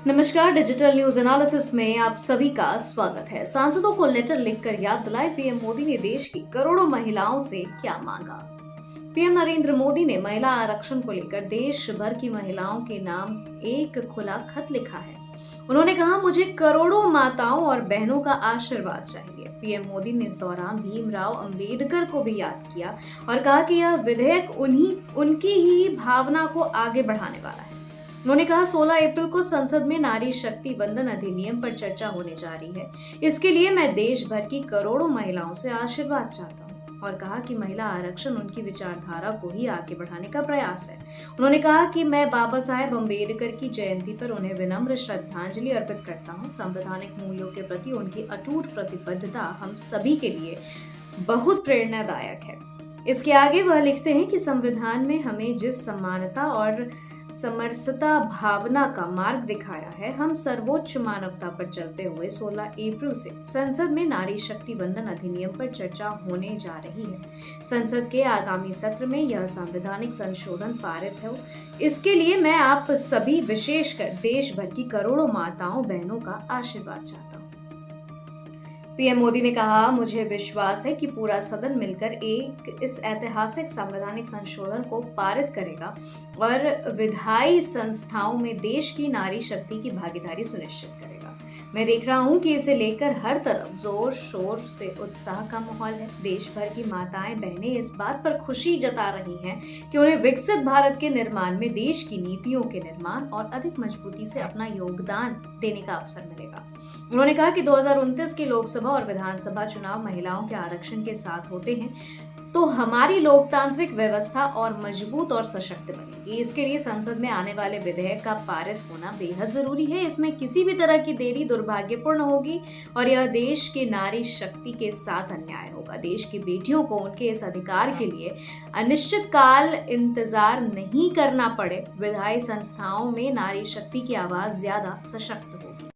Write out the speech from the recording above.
नमस्कार। Digital news analysis में आप सभी का स्वागत है। सांसदों को लेटर लिखकर याद दिलाए पीएम मोदी ने देश की करोड़ों महिलाओं से क्या मांगा। पीएम नरेंद्र मोदी ने महिला आरक्षण को लेकर देश भर की महिलाओं के नाम एक खुला खत लिखा है। उन्होंने कहा, मुझे करोड़ों माताओं और बहनों का आशीर्वाद चाहिए। पीएम मोदी ने इस दौरान भीमराव अंबेडकर को भी याद किया और कहा कि यह विधेयक उनकी ही भावना को आगे बढ़ाने वाला है। उन्होंने कहा, 16 अप्रैल को संसद में नारी शक्ति वंदन अधिनियम पर चर्चा होने जा रही है। इसके लिए मैं देश भर की करोड़ों महिलाओं से आशीर्वाद चाहता हूँ और कहा कि महिला आरक्षण उनकी विचारधारा को ही आगे बढ़ाने का प्रयास है। उन्होंने कहा कि मैं बाबा साहेब अम्बेडकर की जयंती पर उन्हें विनम्र श्रद्धांजलि अर्पित करता हूँ। संवैधानिक मूल्यों के प्रति उनकी अटूट प्रतिबद्धता हम सभी के लिए बहुत प्रेरणादायक है। इसके आगे वह लिखते हैं कि संविधान में हमें जिस समानता और समरसता भावना का मार्ग दिखाया है, हम सर्वोच्च मानवता पर चलते हुए 16 अप्रैल से संसद में नारी शक्ति वंदन अधिनियम पर चर्चा होने जा रही है। संसद के आगामी सत्र में यह संवैधानिक संशोधन पारित हो, इसके लिए मैं आप सभी, विशेषकर देश भर की करोड़ों माताओं बहनों का आशीर्वाद चाहता हूँ। पीएम मोदी ने कहा, मुझे विश्वास है कि पूरा सदन मिलकर इस ऐतिहासिक संवैधानिक संशोधन को पारित करेगा और विधायी संस्थाओं में देश की नारी शक्ति की भागीदारी सुनिश्चित करेगा। मैं देख रहा हूं कि इसे लेकर हर तरफ जोर शोर से उत्साह का माहौल है। देश भर की माताएं बहनें इस बात पर खुशी जता रही हैं कि उन्हें विकसित भारत के निर्माण में देश की नीतियों के निर्माण और अधिक मजबूती से अपना योगदान देने का अवसर मिलेगा। उन्होंने कहा कि 2029 के लोकसभा और विधानसभा चुनाव महिलाओं के आरक्षण के साथ होते हैं तो हमारी लोकतांत्रिक व्यवस्था और मजबूत और सशक्त बनेगी। इसके लिए संसद में आने वाले विधेयक का पारित होना बेहद जरूरी है। इसमें किसी भी तरह की देरी दुर्भाग्यपूर्ण होगी और यह देश की नारी शक्ति के साथ अन्याय होगा। देश की बेटियों को उनके इस अधिकार के लिए अनिश्चित काल इंतजार नहीं करना पड़े। विधायी संस्थाओं में नारी शक्ति की आवाज ज्यादा सशक्त होगी।